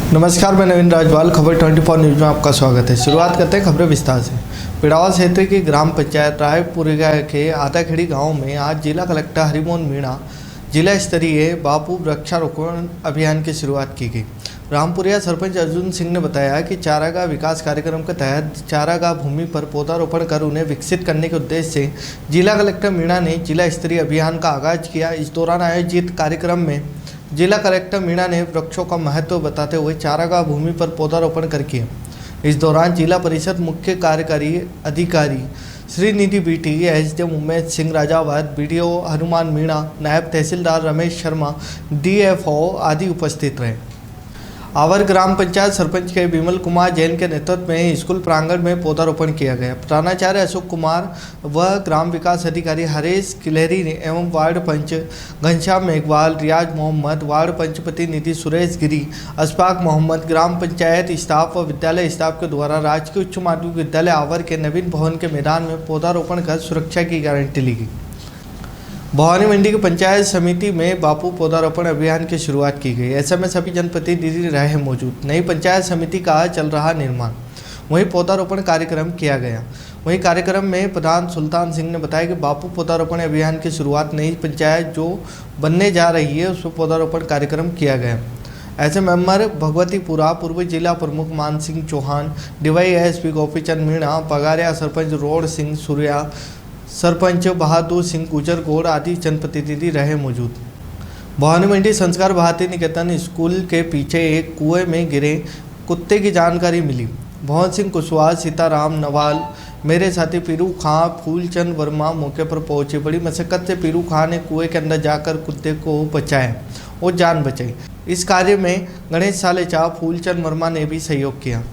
नमस्कार, मैं नवीन राजवाल। खबर 24 न्यूज़ में आपका स्वागत है। शुरुआत करते हैं खबरें विस्तार से। पिड़ावा क्षेत्र की ग्राम पंचायत रायपुरिया के आताखेड़ी गांव में आज जिला कलेक्टर हरिमोहन मीणा जिला स्तरीय बापू वृक्षारोपण अभियान की शुरुआत की गई। रामपुरिया सरपंच अर्जुन सिंह ने बताया कि चारागाह विकास कार्यक्रम के तहत चारागाह भूमि पर पौधारोपण कर उन्हें विकसित करने के उद्देश्य से जिला कलेक्टर मीणा ने जिला स्तरीय अभियान का आगाज किया। इस दौरान आयोजित कार्यक्रम में जिला कलेक्टर मीणा ने वृक्षों का महत्व बताते हुए चारागाह भूमि पर पौधारोपण कर किया। इस दौरान जिला परिषद मुख्य कार्यकारी अधिकारी Shrinidhi BT, SDM Umesh Singh Rajawat, BDO Hanuman Meena, नायब तहसीलदार रमेश शर्मा, डीएफओ आदि उपस्थित रहे। आवर ग्राम पंचायत सरपंच के विमल कुमार जैन के नेतृत्व में स्कूल प्रांगण में पौधारोपण किया गया। प्रधानाचार्य अशोक कुमार व ग्राम विकास अधिकारी हरीश किलेरी एवं वार्ड पंच घनश्याम मेघवाल, रियाज मोहम्मद, वार्ड पंच प्रतिनिधि सुरेश गिरी, अशफाक मोहम्मद, ग्राम पंचायत स्टाफ व विद्यालय स्टाफ के द्वारा राजकीय उच्च माध्यमिक विद्यालय आवर के नवीन भवन के मैदान में पौधारोपण कर सुरक्षा की गारंटी ली गई। भवानी मंडी की पंचायत समिति में बापू पौधारोपण अभियान की शुरुआत की गई। ऐसे में सभी जनप्रतिनिधि रहे मौजूद। नई पंचायत समिति का चल रहा निर्माण, वहीं पौधारोपण कार्यक्रम किया गया। वहीं कार्यक्रम में प्रधान सुल्तान सिंह ने बताया कि बापू पौधारोपण अभियान की शुरुआत नई पंचायत जो बनने जा रही है उसमें पौधारोपण कार्यक्रम किया गया। ऐसे मेंबर भगवतीपुरा पूर्व जिला प्रमुख मान सिंह चौहान, DYSP गोपीचंद मीणा, पगारिया सरपंच रोड सिंह सूर्या, सरपंच बहादुर सिंह गुजरगोड़ आदि जनप्रतिनिधि रहे मौजूद। भवानी मंडी संस्कार भारती निकेतन स्कूल के पीछे एक कुएं में गिरे कुत्ते की जानकारी मिली। भवन सिंह कुशवाहा, सीताराम नवाल, मेरे साथी पीरू खां, फूलचंद वर्मा मौके पर पहुंचे। बड़ी मशक्कत से पीरू खां ने कुएं के अंदर जाकर कुत्ते को बचाया और जान बचाई। इस कार्य में गणेश सालेचा, फूलचंद वर्मा ने भी सहयोग किया।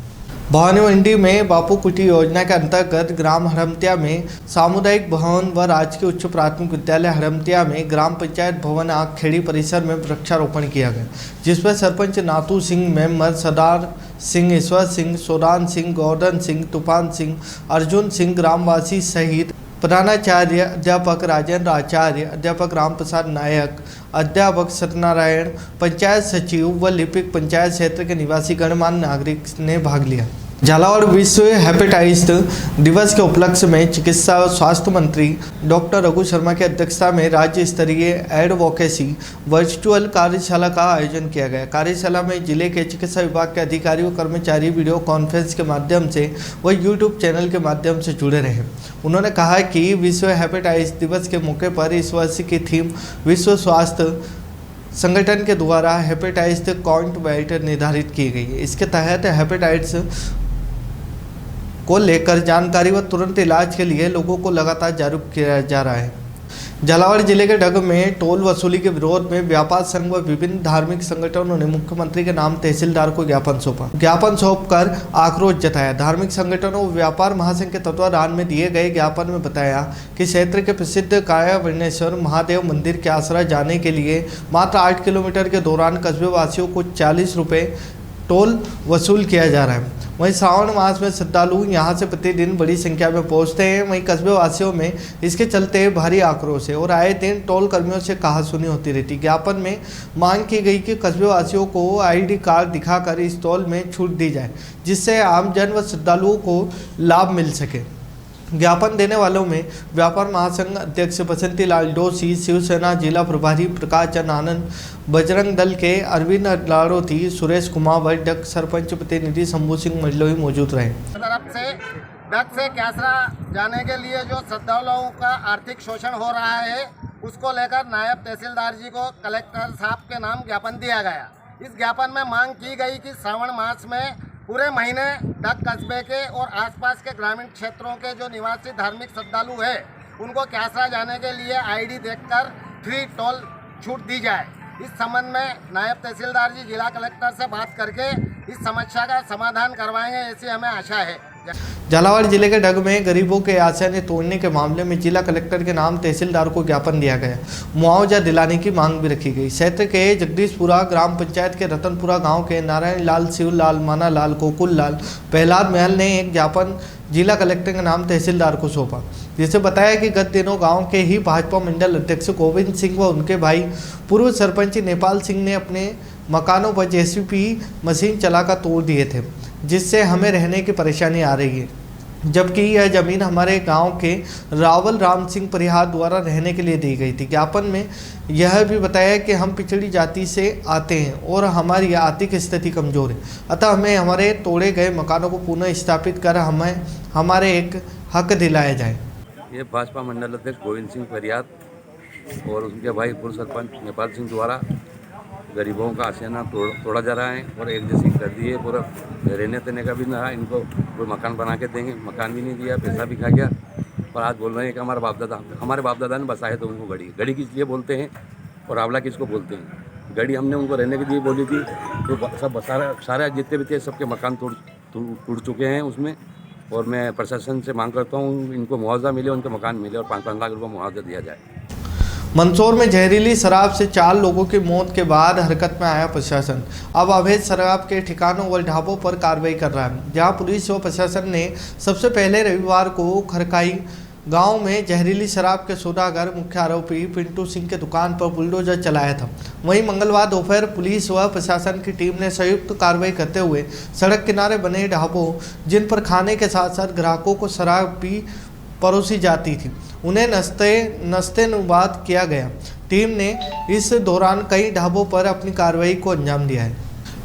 भवानी मंडी में बापू कुटी योजना के अंतर्गत ग्राम हरमतिया में सामुदायिक भवन व राजकीय उच्च प्राथमिक विद्यालय हरमतिया में ग्राम पंचायत भवन खेड़ी परिसर में वृक्षारोपण किया गया, जिसमें सरपंच नातू सिंह, मेंबर सरदार सिंह, ईश्वर सिंह, सोरान सिंह, गोवर्धन सिंह, तूफान सिंह, अर्जुन सिंह ग्रामवासी सहित प्रधानाचार्य अध्यापक राजेंद्र आचार्य, अध्यापक राम प्रसाद नायक, अध्यापक सत्यनारायण, पंचायत सचिव व लिपिक पंचायत क्षेत्र के निवासी गणमान्य नागरिक ने भाग लिया। झालावाड़ विश्व हेपेटाइटिस दिवस के उपलक्ष्य में चिकित्सा और स्वास्थ्य मंत्री डॉक्टर रघु शर्मा की अध्यक्षता में राज्य स्तरीय एडवोकेसी वर्चुअल कार्यशाला का आयोजन किया गया। कार्यशाला में जिले के चिकित्सा विभाग के अधिकारी व कर्मचारी वीडियो कॉन्फ्रेंस के माध्यम से व यूट्यूब चैनल के माध्यम से जुड़े रहे। उन्होंने कहा कि विश्व हेपेटाइटिस दिवस के मौके पर इस वर्ष की थीम विश्व स्वास्थ्य संगठन के द्वारा हेपेटाइटिस काउंट निर्धारित की गई है। इसके तहत हेपेटाइटिस को लेकर जानकारी व तुरंत इलाज के लिए लोगों को लगातार जागरूक किया जा रहा है। झालावाड़ जिले के ढग में टोल वसूली के विरोध में व्यापार संघ व विभिन्न धार्मिक संगठनों ने मुख्यमंत्री के नाम तहसीलदार को ज्ञापन सौंपा। ज्ञापन सौंपकर आक्रोश जताया। धार्मिक संगठनों व व्यापार महासंघ के तत्वाधान में दिए गए ज्ञापन में बताया कि क्षेत्र के प्रसिद्ध कायावर्णेश्वर महादेव मंदिर के आसरा जाने के लिए मात्र 8 किलोमीटर के दौरान कस्बे वासियों को 40 रुपये टोल वसूल किया जा रहा है। वहीं श्रावण मास में श्रद्धालु यहां से प्रतिदिन बड़ी संख्या में पहुंचते हैं। वहीं कस्बे वासियों में इसके चलते भारी आक्रोश है और आए दिन टोल कर्मियों से कहासुनी होती रहती। ज्ञापन में मांग की गई कि कस्बे वासियों को ID कार्ड दिखाकर इस टोल में छूट दी जाए, जिससे आमजन व श्रद्धालुओं को लाभ मिल सके। ज्ञापन देने वालों में व्यापार महासंघ अध्यक्ष बसंती लाल डोसी, शिवसेना जिला प्रभारी प्रकाश चंद आनंद, बजरंग दल के अरविंद लाड़ोती, सुरेश कुमार वैद्य, सरपंच प्रतिनिधि शंभू सिंह मंडलोई मौजूद रहे। तरफ से ढग से कैसरा जाने के लिए जो श्रद्धालुओं का आर्थिक शोषण हो रहा है, उसको लेकर नायब तहसीलदार जी को कलेक्टर साहब के नाम ज्ञापन दिया गया। इस ज्ञापन में मांग की गई कि श्रावण मास में पूरे महीने ढग कस्बे के और आसपास के ग्रामीण क्षेत्रों के जो निवासी धार्मिक श्रद्धालु है, उनको कैसरा जाने के लिए ID देखकर फ्री टोल छूट दी जाए। इस संबंध में नायब तहसीलदार जी जिला कलेक्टर से बात करके इस समस्या का समाधान करवाएंगे, ऐसी हमें आशा है। झालावाड़ जिले के ढग में गरीबों के आश्रय तोड़ने के मामले में जिला कलेक्टर के नाम तहसीलदार को ज्ञापन दिया गया। मुआवजा दिलाने की मांग भी रखी गई। क्षेत्र के जगदीशपुरा ग्राम पंचायत के रतनपुरा गांव के नारायण लाल, शिवलाल, मानालाल, गोकुल लाल, प्रहलाद महल ने एक ज्ञापन जिला कलेक्टर के नाम तहसीलदार को सौंपा, जिसे बताया कि गत दिनों गांव के ही भाजपा मंडल अध्यक्ष गोविंद सिंह व उनके भाई पूर्व सरपंच नेपाल सिंह ने अपने मकानों पर जेसीबी मशीन चलाकर तोड़ दिए थे, जिससे हमें रहने की परेशानी आ रही है। जबकि यह जमीन हमारे गांव के रावल राम सिंह परिहार द्वारा रहने के लिए दी गई थी। ज्ञापन में यह भी बताया कि हम पिछड़ी जाति से आते हैं और हमारी आर्थिक स्थिति कमज़ोर है, अतः हमें हमारे तोड़े गए मकानों को पुनः स्थापित कर हमें हमारे एक हक दिलाया जाए। ये भाजपा मंडल अध्यक्ष गोविंद सिंह परिहार और उनके भाई पूर्व सरपंच नेपाल सिंह द्वारा गरीबों का आशियाना तोड़ा जा रहा है और एक जैसी कर दी है। पूरा रहने तेने का भी ना, इनको कोई मकान बना के देंगे, मकान भी नहीं दिया, पैसा भी खा गया। और आज बोल रहे हैं कि हमारे बाप दादा ने बसाए तो उनको गढ़ी किस लिए बोलते हैं और आंवला किसको बोलते हैं। गढ़ी हमने उनको रहने के लिए बोली थी, तो सब सारे जितने भी थे सबके मकान टूट चुके हैं उसमें। और मैं प्रशासन से मांग करता हूँ इनको मुआवजा मिले, उनके मकान मिले और 5-5 लाख रुपये मुआवजा दिया जाए। मंदसौर में जहरीली शराब से 4 लोगों की मौत के बाद हरकत में आया प्रशासन। अब अवैध शराब के ठिकानों व ढाबों पर कार्रवाई कर रहा है। जहां पुलिस व प्रशासन ने सबसे पहले रविवार को खरकाई गांव में जहरीली शराब के सौदागर मुख्य आरोपी पिंटू सिंह के दुकान पर बुलडोजर चलाया था। वहीं मंगलवार दोपहर पुलिस व प्रशासन की टीम ने संयुक्त कार्रवाई करते हुए सड़क किनारे बने ढाबों, जिन पर खाने के साथ साथ ग्राहकों को शराब भी परोसी जाती थी, उन्हें नस्तेनुबाद किया गया। टीम ने इस दौरान कई ढाबों पर अपनी कार्रवाई को अंजाम दिया है।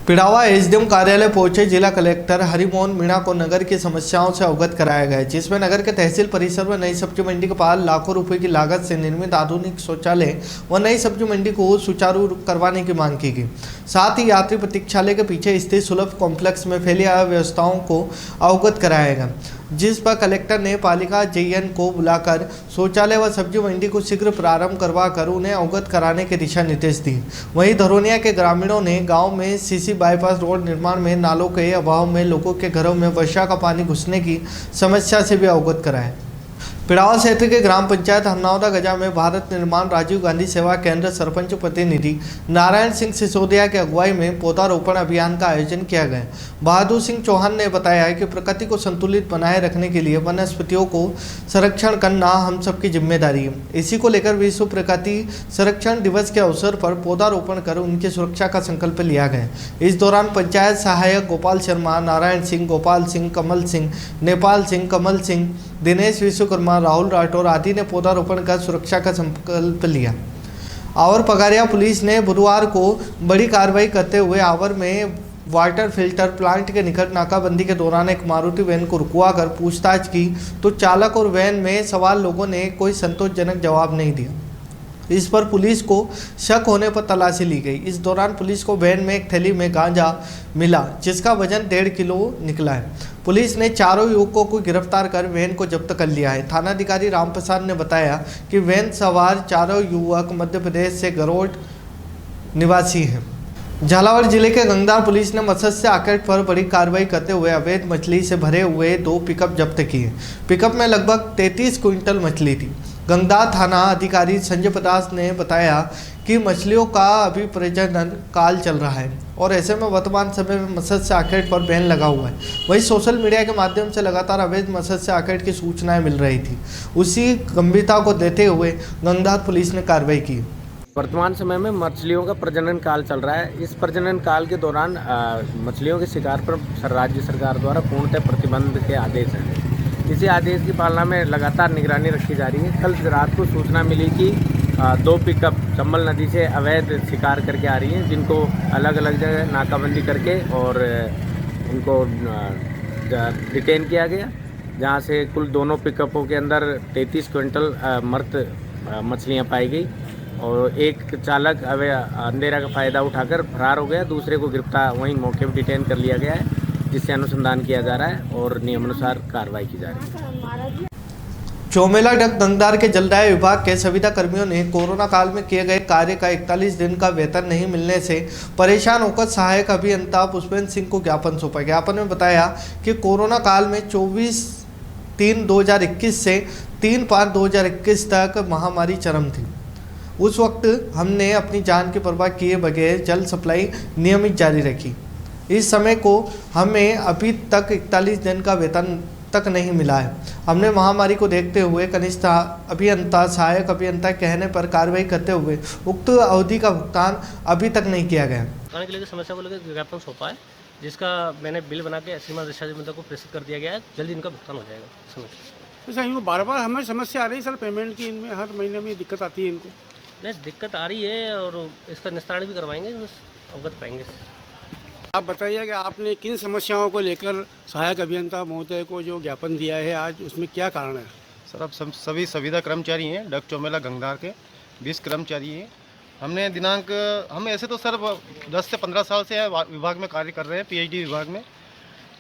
पिड़ावा एसडीएम कार्यालय पहुंचे जिला कलेक्टर हरिमोहन मीणा को नगर की समस्याओं से अवगत कराया गया, जिसमें नगर के तहसील परिसर में नई सब्जी मंडी के पास लाखों रुपए की लागत से निर्मित आधुनिक शौचालय व नई सब्जी मंडी को सुचारू करवाने की मांग की गई। साथ ही यात्री प्रतीक्षालय के पीछे स्थित सुलभ कॉम्प्लेक्स में फैली अव्यवस्थाओं को अवगत कराया गया, जिस पर कलेक्टर ने पालिका जेईएन को बुलाकर शौचालय व सब्जी मंडी को शीघ्र प्रारंभ करवाकर उन्हें अवगत कराने के दिशा निर्देश दिए। वहीं धरोनिया के ग्रामीणों ने गांव में सीसी बाईपास रोड निर्माण में नालों के अभाव में लोगों के घरों में वर्षा का पानी घुसने की समस्या से भी अवगत कराया। पिड़ावा क्षेत्र के ग्राम पंचायत हरनौदा गजा में भारत निर्माण राजीव गांधी सेवा केंद्र सरपंच प्रतिनिधि नारायण सिंह सिसोदिया के अगुवाई में पौधारोपण अभियान का आयोजन किया गया। बहादुर सिंह चौहान ने बताया कि प्रकृति को संतुलित बनाए रखने के लिए वनस्पतियों को संरक्षण करना हम सबकी जिम्मेदारी है। इसी को लेकर विश्व प्रकृति संरक्षण दिवस के अवसर पर पौधारोपण कर उनकी सुरक्षा का संकल्प लिया गया। इस दौरान पंचायत सहायक गोपाल शर्मा, नारायण सिंह, गोपाल सिंह, कमल सिंह, नेपाल सिंह, कमल सिंह, दिनेश विश्वकर्मा, राहुल राठौर आदि ने पौधारोपण कर सुरक्षा का संकल्प लिया। आवर पगारिया पुलिस ने बुधवार को बड़ी कार्रवाई करते हुए आवर में वाटर फिल्टर प्लांट के निकट नाकाबंदी के दौरान एक मारुति वैन को रुकवा कर पूछताछ की तो चालक और वैन में सवार लोगों ने कोई संतोषजनक जवाब नहीं दिया। इस पर पुलिस को शक होने पर तलाशी ली गई। इस दौरान पुलिस को वैन में एक थैली में गांजा मिला, जिसका वजन 1.5 किलो निकला है। पुलिस ने चारों युवकों को गिरफ्तार कर वैन को जब्त कर लिया है। थानाधिकारी रामप्रसाद ने बताया कि वैन सवार चारों युवक मध्य प्रदेश से गरोड निवासी हैं। झालावाड़ जिले के गंगदार पुलिस ने मत्स्य आकेट पर बड़ी कार्रवाई करते हुए अवैध मछली से भरे हुए 2 पिकअप जब्त किए। पिकअप में लगभग 33 क्विंटल मछली थी। गंगदार थाना अधिकारी संजय प्रदास ने बताया कि मछलियों का अभी प्रजनन काल चल रहा है और ऐसे में वर्तमान समय में मत्स्य आकेट पर बैन लगा हुआ है। वहीं सोशल मीडिया के माध्यम से लगातार अवैध मत्स्य आकेट की सूचनाएं मिल रही थी। उसी गंभीरता को देते हुए गंगदार पुलिस ने कार्रवाई की। वर्तमान समय में मछलियों का प्रजनन काल चल रहा है। इस प्रजनन काल के दौरान मछलियों के शिकार पर राज्य सरकार द्वारा पूर्णतः प्रतिबंध के आदेश हैं। इसी आदेश की पालना में लगातार निगरानी रखी जा रही है। कल रात को सूचना मिली कि 2 पिकअप चंबल नदी से अवैध शिकार करके आ रही हैं, जिनको अलग अलग जगह नाकाबंदी करके और उनको डिटेन किया गया, जहां से कुल दोनों पिकअपों के अंदर 33 क्विंटल मृत मछलियां पाई गई और एक चालक अंधेरा का फ़ायदा उठाकर फरार हो गया। दूसरे को गिरफ्तार वहीं मौके पर डिटेन कर लिया गया है, जिससे अनुसंधान किया जा रहा है और नियमानुसार कार्रवाई की जा रही है। चौमेला डक गंगदार के जलदाय विभाग के संविदा कर्मियों ने कोरोना काल में किए गए कार्य का 41 दिन का वेतन नहीं मिलने से परेशान होकर सहायक अभियंता पुष्पेंद्र सिंह को ज्ञापन सौंपा। ज्ञापन में बताया कि कोरोना काल में 24/3/2021 से 3/5/2021 तक महामारी चरम थी। उस वक्त हमने अपनी जान की परवाह किए बगैर जल सप्लाई नियमित जारी रखी। इस समय को हमें अभी तक 41 दिन का वेतन तक नहीं मिला है। हमने महामारी को देखते हुए कनिष्ठ अभियंता, सहायक अभियंता कहने पर कार्रवाई करते हुए उक्त अवधि का भुगतान अभी तक नहीं किया गया। भुगतान के लिए समस्या को लेकर ज्ञापन सौंपा है, जिसका मैंने बिल बना के श्रीमान डिस्चार्ज मंत्री को प्रेषित कर दिया गया है। जल्दी इनका भुगतान हो जाएगा समय से। सर इनको बार बार हमें समस्या आ रही है सर, पेमेंट की इनमें हर महीने में दिक्कत आती है इनको। नहीं, दिक्कत आ रही है और इसका निस्तारण भी करवाएंगे, बस अवगत पाएंगे। आप बताइए कि आपने किन समस्याओं को लेकर सहायक अभियंता महोदय को जो ज्ञापन दिया है आज, उसमें क्या कारण है? सर अब सभी संविदा कर्मचारी हैं, डग चौमेला गंगधार के 20 कर्मचारी हैं। हम ऐसे तो सर 10 से 15 साल से विभाग में कार्य कर रहे हैं, पीएचडी विभाग में,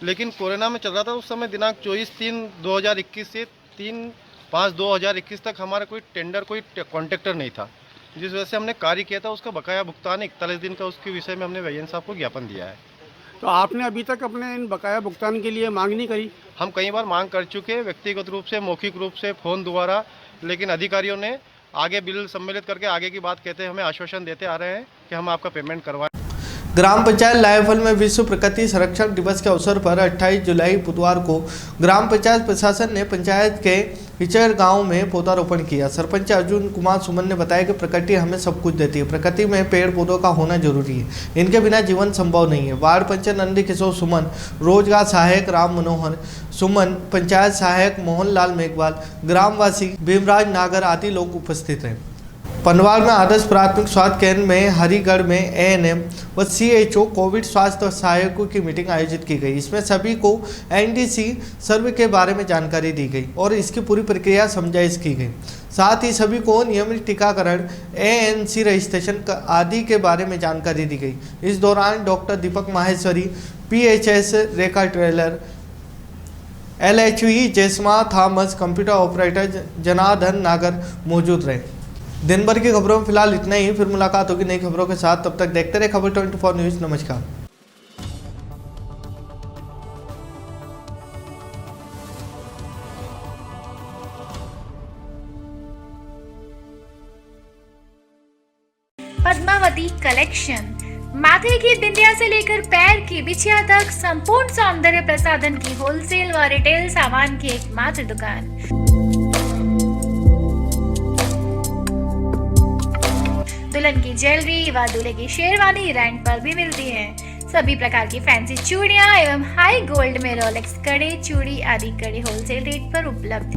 लेकिन कोरोना में चल रहा था उस समय दिनांक 24/3/2021 से 3/5/2021 तक हमारा कोई टेंडर, कोई कॉन्ट्रैक्टर नहीं था, जिस वजह से हमने कार्य किया था। उसका बकाया भुगतान 41 दिन का, उसके विषय में हमने वैजन साहब को ज्ञापन दिया है। तो आपने अभी तक अपने इन बकाया भुगतान के लिए मांग नहीं करी? हम कई बार मांग कर चुके हैं, व्यक्तिगत रूप से, मौखिक रूप से, फ़ोन द्वारा, लेकिन अधिकारियों ने आगे बिल सम्मिलित करके आगे की बात कहते हैं, हमें आश्वासन देते आ रहे हैं कि हम आपका पेमेंट करवाएं। ग्राम पंचायत लायफल में विश्व प्रकृति संरक्षण दिवस के अवसर पर 28 जुलाई बुधवार को ग्राम पंचायत प्रशासन ने पंचायत के हिचर गांव में पौधारोपण किया। सरपंच अर्जुन कुमार सुमन ने बताया कि प्रकृति हमें सब कुछ देती है, प्रकृति में पेड़ पौधों का होना जरूरी है, इनके बिना जीवन संभव नहीं है। वार्ड पंच नंदी किशोर सुमन, रोजगार सहायक राम मनोहर सुमन, पंचायत सहायक मोहनलाल मेघवाल, ग्रामवासी भीमराज नागर आदि लोग उपस्थित रहे। पनवार में आदर्श प्राथमिक स्वास्थ्य केंद्र में हरिगढ़ में एएनएम व सीएचओ कोविड स्वास्थ्य सहायकों की मीटिंग आयोजित की गई। इसमें सभी को एनडीसी सर्वे के बारे में जानकारी दी गई और इसकी पूरी प्रक्रिया समझाइश की गई। साथ ही सभी को नियमित टीकाकरण, एएनसी रजिस्ट्रेशन आदि के बारे में जानकारी दी गई। इस दौरान डॉक्टर दीपक माहेश्वरी, पीएचएस रेखा ट्रेलर, LHE Jaisma Thomas, computer operator Janardan Nagar मौजूद रहे। दिन भर की खबरों में फिलहाल इतना ही, फिर मुलाकात होगी नई खबरों के साथ। तब तक देखते रहे खबर 24 न्यूज़। नमस्कार। पद्मावती कलेक्शन, माथे की बिंदिया से लेकर पैर की बिछिया तक संपूर्ण सौंदर्य प्रसाधन की होलसेल व रिटेल सामान की एकमात्र दुकान। दुल्हन की ज्वेलरी व दूल्हे की शेरवानी रेंट पर भी मिलती है। सभी प्रकार की फैंसी चूड़ियां एवं हाई गोल्ड में रोलेक्स कड़े, चूड़ी आदि कड़े होलसेल रेट पर उपलब्ध।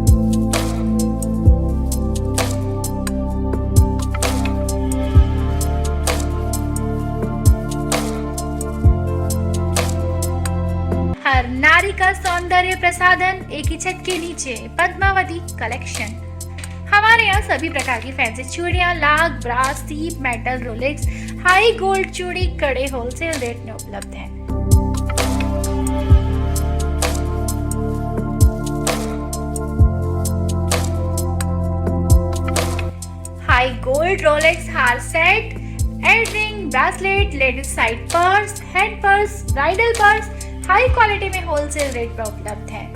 हर नारी का सौंदर्य प्रसाधन एक ही छत के नीचे, पद्मावती कलेक्शन। हमारे यहाँ सभी प्रकार की फैंसी चूड़ियाँ, लाख, ब्रास, सीप, मेटल, रोलेक्स, हाई गोल्ड चूड़ी, कड़े होलसेल रेट में उपलब्ध हैं। हाई गोल्ड रोलेक्स हार set, air ring, bracelet, ladies side purse, head purse, bridal purse high quality में होलसेल रेट पर उपलब्ध है।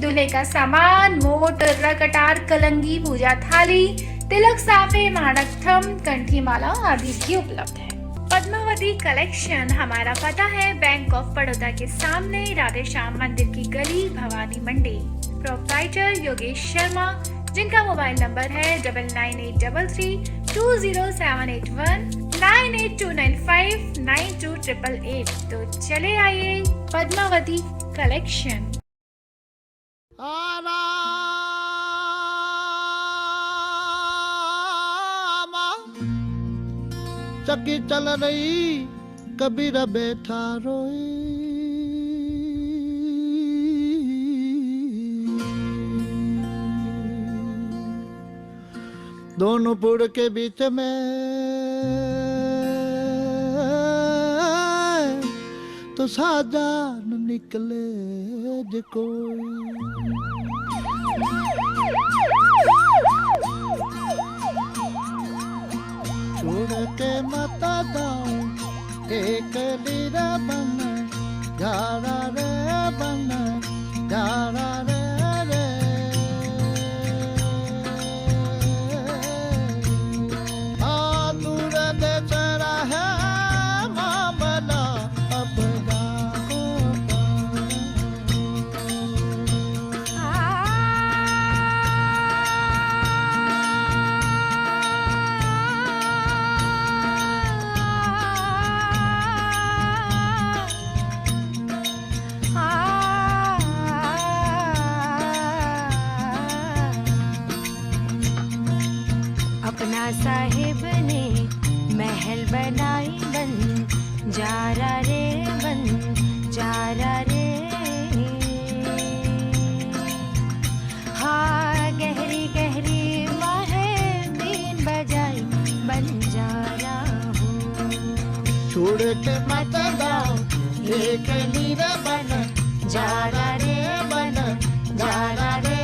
दूल्हे का सामान, मोट, कटार, कलंगी, पूजा थाली, तिलक, साफे, माणक, थम, कंठी माला आदि भी उपलब्ध है। पद्मावती कलेक्शन, हमारा पता है बैंक ऑफ बड़ौदा के सामने, राधे श्याम मंदिर की गली, भवानी मंडी। प्रोप्राइटर योगेश शर्मा, जिनका मोबाइल नंबर है 9983320781, 9829592888। तो चले आइए पद्मावती कलेक्शन। चक्की चल रही कबीर बैठा रोई, दोनों पुड़ के बीच में तो साजान निकले जे कोई। छोड़ के मता दाऊं एक लीरा बन, जारा रे बन, जारा रे रे। साहिब ने महल बनाई बन जारा रे बन जारा रे। हाँ गहरी गहरी माहे बीन बजाई बंजारा हूँ। छोड़ के मत जाओ एक नीरा बन जारा रे बन जारा रे।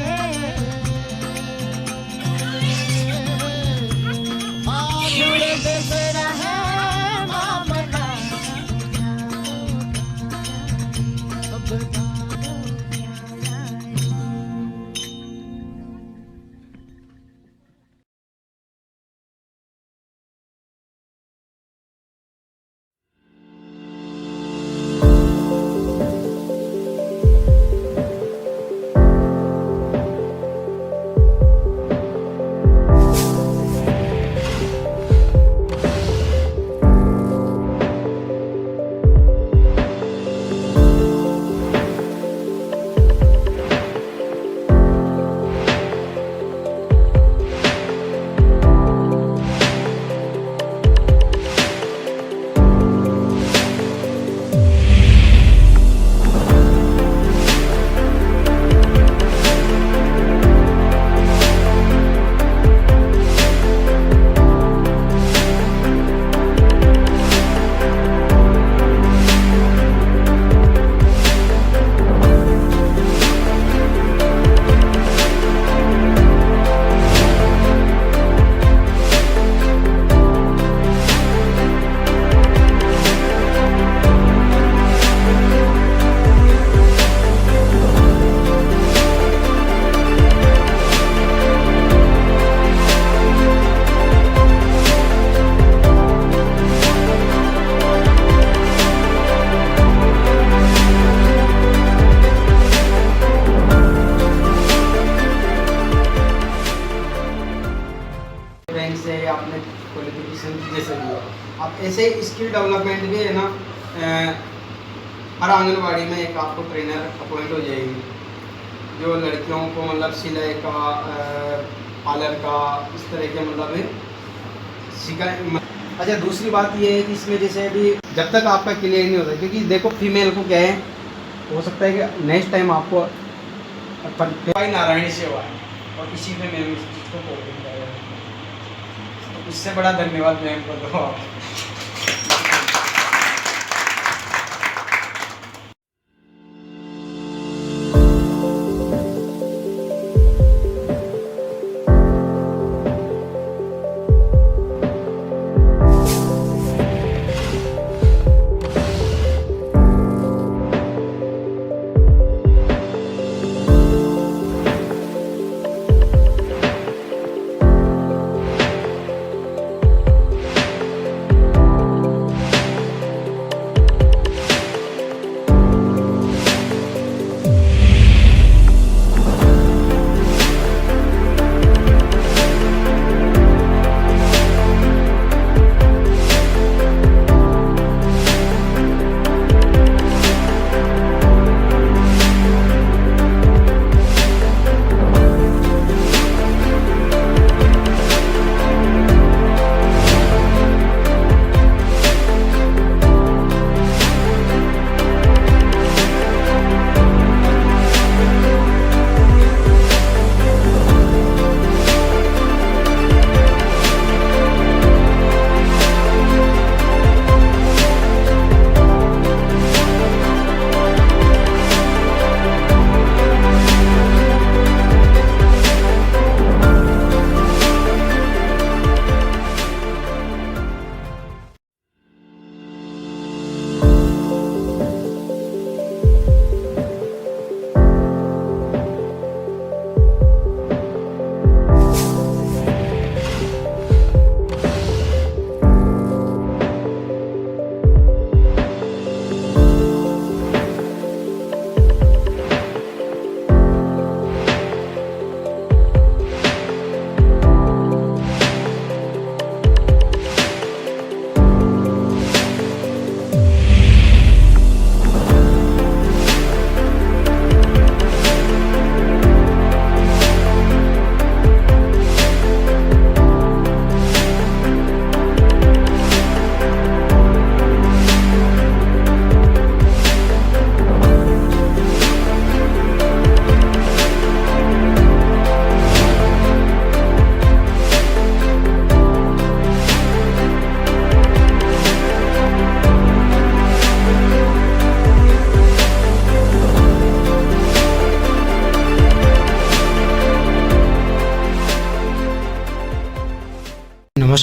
जुड़े बेसरा है मामला बैंक से आपने क्वालिफिकेशन जैसे दिया, आप ऐसे स्किल डेवलपमेंट भी है ना, हर आंगनबाड़ी में एक आपको ट्रेनर अपॉइंट हो जाएगी जो लड़कियों को मतलब सिलाई का, पार्लर का, इस तरह के मतलब सिखा। अच्छा दूसरी बात ये है कि इसमें जैसे अभी जब तक आपका क्लियर नहीं होता, क्योंकि देखो फीमेल को क्या है, हो सकता है कि नेक्स्ट टाइम आपको भाई नारायणी सेवा है और इसी में मैम इस चीज़ को कोऑर्डिनेट करेगा, तो इससे बड़ा धन्यवाद मैम को दो आप।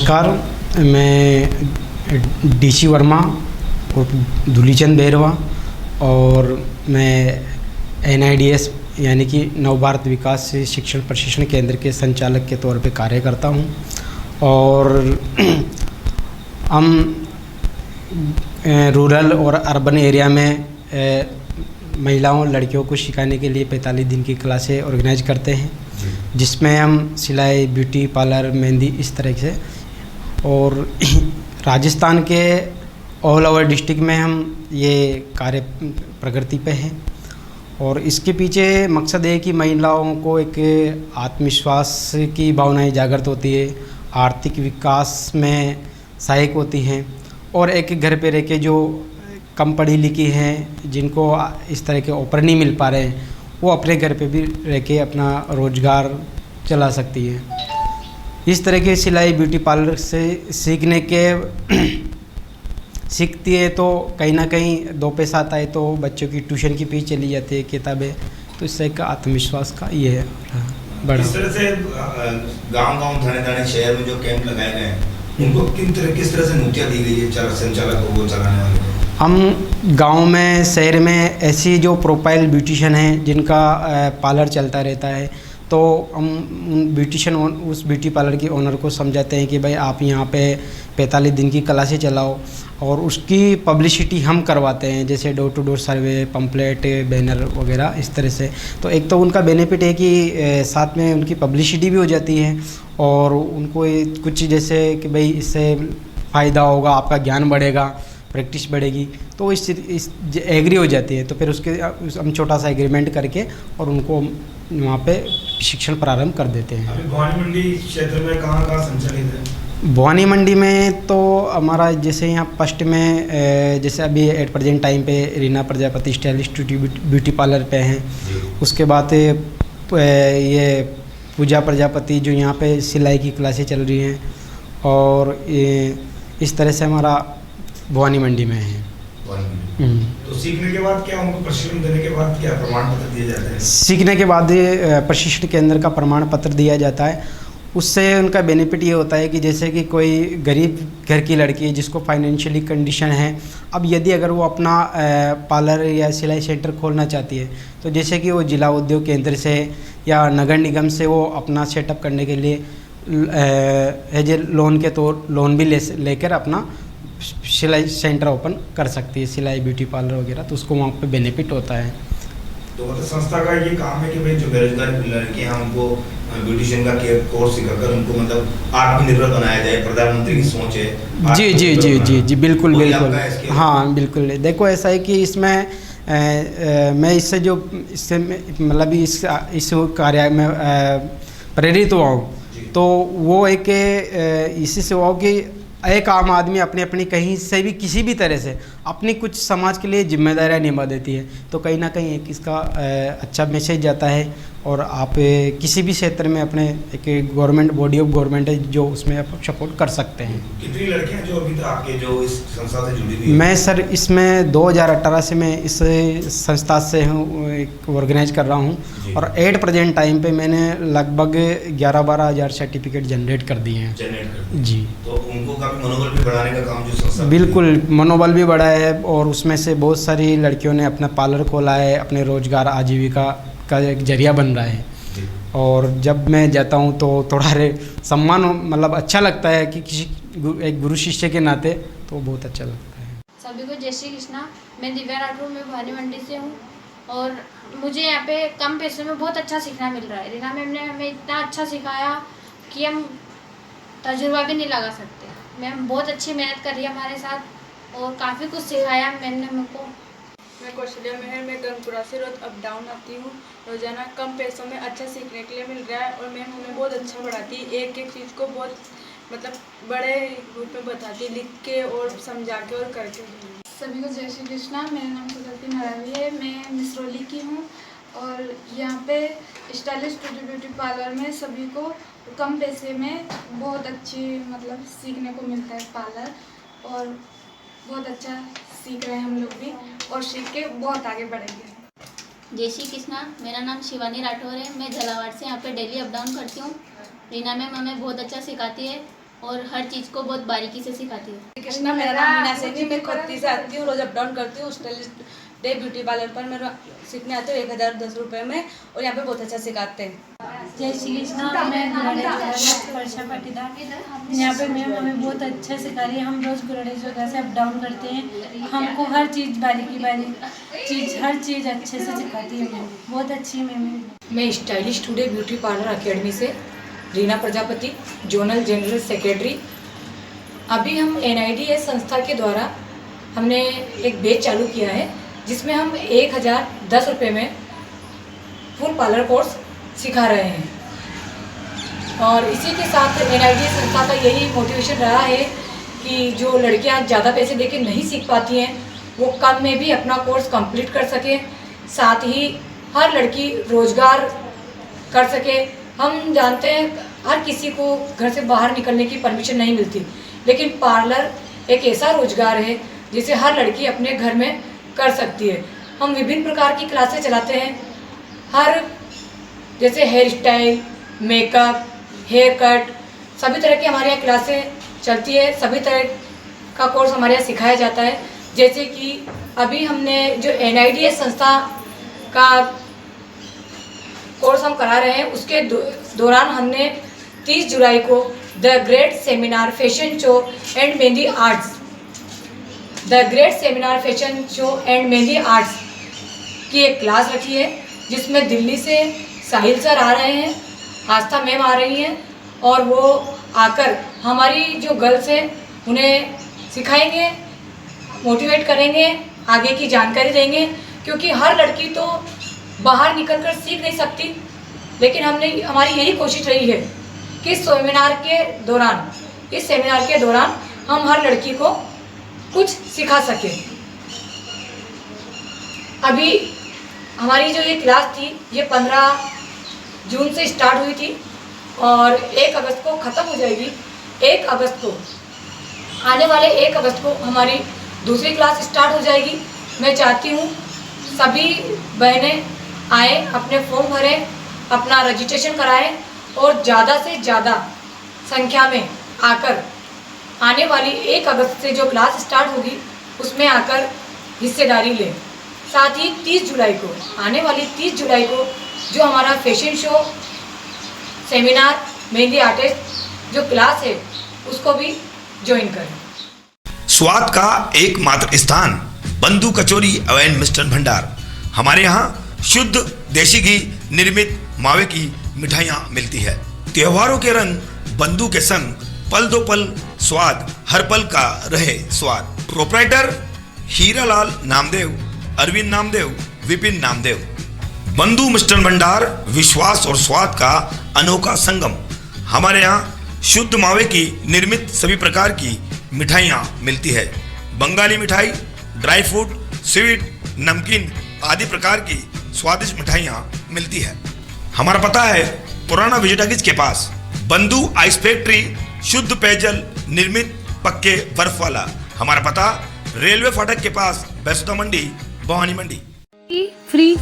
नमस्कार, मैं डीसी वर्मा और धूलीचंद बेरवा और मैं NIDS यानी कि नव भारत विकास शिक्षण प्रशिक्षण केंद्र के संचालक के तौर पे कार्य करता हूँ। और हम रूरल और अर्बन एरिया में महिलाओं लड़कियों को सिखाने के लिए 45 दिन की क्लासें ऑर्गेनाइज करते हैं, जिसमें हम सिलाई, ब्यूटी पार्लर, मेहंदी इस तरह से। और राजस्थान के ऑल ओवर डिस्ट्रिक्ट में हम ये कार्य प्रगति पे हैं। और इसके पीछे मकसद है कि महिलाओं को एक आत्मविश्वास की भावनाएं जागृत होती है, आर्थिक विकास में सहायक होती हैं, और एक घर पे रह के जो कम पढ़ी लिखी हैं, जिनको इस तरह के ऑफर नहीं मिल पा रहे हैं, वो अपने घर पे भी रह के अपना रोज़गार चला सकती है। इस तरह के सिलाई ब्यूटी पार्लर से सीखती है तो कहीं ना कहीं 2 पैसा आता है, तो बच्चों की ट्यूशन की फीस चली जाती है, किताबें, तो इससे एक आत्मविश्वास का ये है बड़ा। इस तरह से गांव-गांव, थाने-थाने शहर में जो कैंप लगाए गए हैं, उनको किस तरह से नुतियाँ दी गई है संचालक को, चलाने वाले को? हम गांव में, शहर में ऐसी जो प्रोफाइल ब्यूटिशियन हैं जिनका पार्लर चलता रहता है, तो हम उस ब्यूटी पार्लर के ओनर को समझाते हैं कि भाई आप यहाँ पे 45 दिन की क्लासें चलाओ, और उसकी पब्लिसिटी हम करवाते हैं, जैसे door to door survey, pamphlet, banner वगैरह इस तरह से। तो एक तो उनका बेनिफिट है कि साथ में उनकी पब्लिसिटी भी हो जाती है, और उनको कुछ जैसे कि भाई इससे फ़ायदा होगा, आपका ज्ञान बढ़ेगा, प्रैक्टिस बढ़ेगी, तो इस एग्री हो जाती है। तो फिर उसके हम छोटा सा एग्रीमेंट करके और उनको वहाँ पे शिक्षण प्रारंभ कर देते हैं। अभी भवानी मंडी क्षेत्र में कहाँ संचालित है? भवानी मंडी में तो हमारा जैसे यहाँ फर्स्ट में जैसे अभी एट प्रेजेंट टाइम पे Reena Prajapati stylish beauty parlour पे हैं। उसके बाद ये पूजा प्रजापति जो यहाँ पे सिलाई की क्लासें चल रही हैं, और इस तरह से हमारा भवानी मंडी में है। तो सीखने के बाद क्या उनको प्रशिक्षण देने के बाद क्या प्रमाण पत्र दिए जाते हैं? सीखने के बाद प्रशिक्षण केंद्र का प्रमाण पत्र दिया जाता है। उससे उनका बेनिफिट ये होता है कि जैसे कि कोई गरीब घर की लड़की जिसको फाइनेंशियली कंडीशन है, अब यदि अगर वो अपना पार्लर या सिलाई सेंटर खोलना चाहती है, तो जैसे कि वो जिला उद्योग केंद्र से या नगर निगम से वो अपना सेटअप करने के लिए एज ए लोन के तौर लोन भी लेकर अपना सिलाई सेंटर ओपन कर सकती है, सिलाई ब्यूटी पार्लर वगैरह, तो उसको वहाँ पे बेनिफिट होता है। तो मतलब संस्था का ये काम है कि भाई जो बेरोजगार लड़कियां हैं उनको ब्यूटिशियन का कोर्स सिखाकर उनको मतलब आत्मनिर्भर बनाया जाए, प्रधानमंत्री की सोच है। जी जी जी जी जी बिल्कुल बिल्कुल, हाँ बिल्कुल। देखो ऐसा है कि इसमें मैं इससे मतलब इस कार्य में प्रेरित हुआ हूँ, तो वो एक इसी से हुआ कि एक आम आदमी अपनी कहीं से भी किसी भी तरह से अपनी कुछ समाज के लिए जिम्मेदारियां निभा देती है, तो कहीं ना कहीं एक इसका अच्छा मैसेज जाता है। और आप किसी भी क्षेत्र में अपने एक गवर्नमेंट बॉडी ऑफ गवर्नमेंट है जो उसमें आप सपोर्ट कर सकते हैं। कितनी लड़कियां जो अभी तक आपके जो इस संस्था से जुड़ी हुई हैं? मैं सर इसमें 2018 से मैं इस संस्था से हूँ ऑर्गेनाइज कर रहा हूँ, और एट प्रेजेंट टाइम पे मैंने लगभग 11-12 हज़ार सर्टिफिकेट जनरेट कर दिए हैं। जी, तो उनको काफ़ी मनोबल भी बढ़ाने का काम जो संस्था, बिल्कुल मनोबल भी बढ़ा है, और उसमें से बहुत सारी लड़कियों ने अपना पार्लर खोला है, अपने रोजगार आजीविका का एक जरिया बन रहा है। और जब मैं जाता हूँ तो थोड़ा सम्मान मतलब अच्छा लगता है कि किसी एक गुरु शिष्य के नाते, तो बहुत अच्छा लगता है। सभी को जय श्री कृष्णा। मैं दिव्या राठौर, मैं भवानी मंडी से हूँ, और मुझे यहाँ पे कम पैसों में बहुत अच्छा सीखना मिल रहा है। रीना मैम ने हमें इतना अच्छा सिखाया कि हम तजुर्बा भी नहीं लगा सकते। मैम बहुत अच्छी मेहनत कर रही है हमारे साथ, और काफ़ी कुछ सिखाया मैम ने हमको। मैं कौशल्या मेहर, मैं गंगपुरा से रोज अप डाउन आती हूँ। रोज़ाना कम पैसों में अच्छा सीखने के लिए मिल रहा है, और मैम हमें बहुत अच्छा पढ़ाती है। एक एक चीज़ को बहुत मतलब बड़े रूप में बताती है, लिख के और समझा के और करके। सभी को जय श्री कृष्णा। मेरा नाम सुदर्ती मरावी है, मैं मिसरौली की हूँ, और यहाँ पे स्टाइलिश ब्यूटी पार्लर में सभी को कम पैसे में बहुत अच्छी मतलब सीखने को मिलता है पार्लर, और बहुत अच्छा सीख रहे हैं हम लोग भी, और सीख के बहुत आगे बढ़ेंगे। जय श्री कृष्णा। मेरा नाम शिवानी राठौर है, मैं झालावाड़ से यहाँ पे डेली अप डाउन करती हूँ। रीना मैम हमें बहुत अच्छा सिखाती है, और हर चीज़ को बहुत बारीकी से सिखाती है। कृष्णा, मेरा नाम मीना सैनी, मैं खत्ती से आती हूँ, रोज अप डाउन करती हूँ। स्टाइलिस्ट डे ब्यूटी पार्लर पर मेरा सीखने आते हैं 1010 रुपये में, और यहाँ पे बहुत अच्छा सिखाते हैं। जय श्री कृष्णा, मैं वर्षा पाटीदार। यहाँ पे मैम हमें बहुत अच्छा सिखा रही है। हम रोज़ गुरड़े योगा से अप डाउन करते हैं। हमको हर चीज़ बारीकी चीज़ हर चीज़ अच्छे से सिखाती है मैम, बहुत अच्छी मैम है। मैं stylish today beauty parlour academy से Reena Prajapati, zonal general secretary. अभी हम NIDS संस्था के द्वारा हमने एक बैच चालू किया है, जिसमें हम 1010 रुपये में फुल पार्लर कोर्स सिखा रहे हैं। और इसी के साथ NIDS संस्था का यही मोटिवेशन रहा है कि जो लड़कियां ज़्यादा पैसे देके नहीं सीख पाती हैं, वो कम में भी अपना कोर्स कंप्लीट कर सकें, साथ ही हर लड़की रोज़गार कर सके। हम जानते हैं हर किसी को घर से बाहर निकलने की परमिशन नहीं मिलती, लेकिन पार्लर एक ऐसा रोजगार है जिसे हर लड़की अपने घर में कर सकती है। हम विभिन्न प्रकार की क्लासेस चलाते हैं, हर जैसे hair style, makeup, hair cut, सभी तरह की हमारे यहाँ क्लासें चलती है। सभी तरह का कोर्स हमारे यहाँ सिखाया जाता है। जैसे कि अभी हमने जो NIDS संस्था का कोर्स हम करा रहे हैं, उसके दौरान हमने 30 जुलाई को the great seminar fashion show and mehndi arts की एक क्लास रखी है, जिसमें दिल्ली से साहिल सर आ रहे हैं, आस्था मैम आ रही हैं, और वो आकर हमारी जो गर्ल्स हैं उन्हें सिखाएंगे, मोटिवेट करेंगे, आगे की जानकारी देंगे। क्योंकि हर लड़की तो बाहर निकलकर सीख नहीं सकती, लेकिन हमारी यही कोशिश रही है कि इस सेमिनार के दौरान हम हर लड़की को कुछ सिखा सकें। अभी हमारी जो ये क्लास थी, ये 15 जून से स्टार्ट हुई थी और 1 अगस्त को ख़त्म हो जाएगी। 1 अगस्त को, आने वाले 1 अगस्त को हमारी दूसरी क्लास स्टार्ट हो जाएगी। मैं चाहती हूँ सभी बहनें आए, अपने फॉर्म भरें, अपना रजिस्ट्रेशन कराएं और ज़्यादा से ज़्यादा संख्या में आकर आने वाली 1 अगस्त से जो क्लास स्टार्ट होगी उसमें आकर हिस्सेदारी लें। साथ ही 30 जुलाई को, आने वाली 30 जुलाई को जो हमारा fashion show, seminar, mehndi artist जो क्लास है, उसको भी ज्वाइन करें। स्वाद का एकमात्र स्थान बंधु कचौरी एवं मिष्ठान भंडार। हमारे यहाँ शुद्ध देसी घी निर्मित मावे की मिठाइयाँ मिलती है। त्योहारों के रंग बंधु के संग, पल दो पल स्वाद, हर पल का रहे स्वाद। प्रोप्राइटर हीरालाल नामदेव, अरविंद नामदेव, विपिन नामदेव। बंधु मिष्ठान भंडार विश्वास और स्वाद का अनोखा संगम। हमारे यहाँ शुद्ध मावे की निर्मित सभी प्रकार की मिठाइयाँ मिलती है। बंगाली मिठाई, ड्राई फ्रूट, स्वीट, नमकीन आदि प्रकार की स्वादिष्ट मिठाइयाँ मिलती है। हमारा पता है पुराना विजयटागिज के पास, बंधु आइस फैक्ट्री, शुद्ध पेयजल निर्मित पक्के बर्फ वाला। हमारा पता रेलवे फाटक के पास, बैसुदा मंडी, भवानी मंडी। फ्री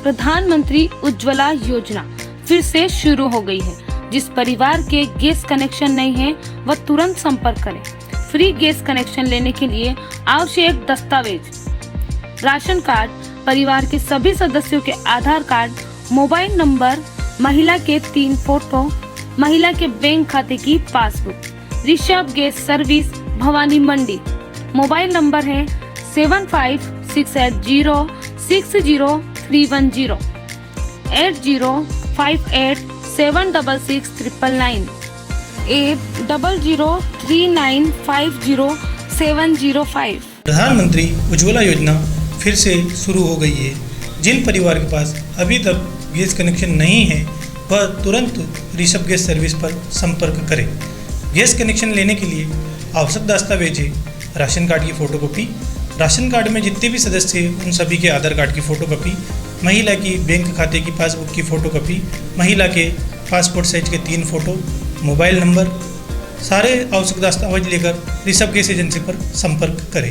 प्रधानमंत्री उज्ज्वला योजना फिर से शुरू हो गई है। जिस परिवार के गैस कनेक्शन नहीं है वह तुरंत संपर्क करें। फ्री गैस कनेक्शन लेने के लिए आवश्यक दस्तावेज: राशन कार्ड, परिवार के सभी सदस्यों के आधार कार्ड, मोबाइल नंबर, महिला के 3 फोटो, महिला के बैंक खाते की passbook. Rishabh gas service, Bhawani Mandi. Mobile number है 7568060310 8058766999 003950705। प्रधानमंत्री उज्ज्वला योजना फिर से शुरू हो गई है। जिन परिवार के पास अभी तक गैस कनेक्शन नहीं है वह तुरंत ऋषभ गैस सर्विस पर संपर्क करें। गैस कनेक्शन लेने के लिए आवश्यक दस्तावेज है राशन कार्ड की फ़ोटोकॉपी, राशन कार्ड में जितने भी सदस्य हैं उन सभी के आधार कार्ड की फ़ोटोकॉपी, महिला की बैंक खाते की पासबुक की फ़ोटोकॉपी, महिला के पासपोर्ट साइज के 3 फोटो, मोबाइल नंबर, सारे आवश्यक दस्तावेज लेकर ऋषभ गैस एजेंसी पर संपर्क करें।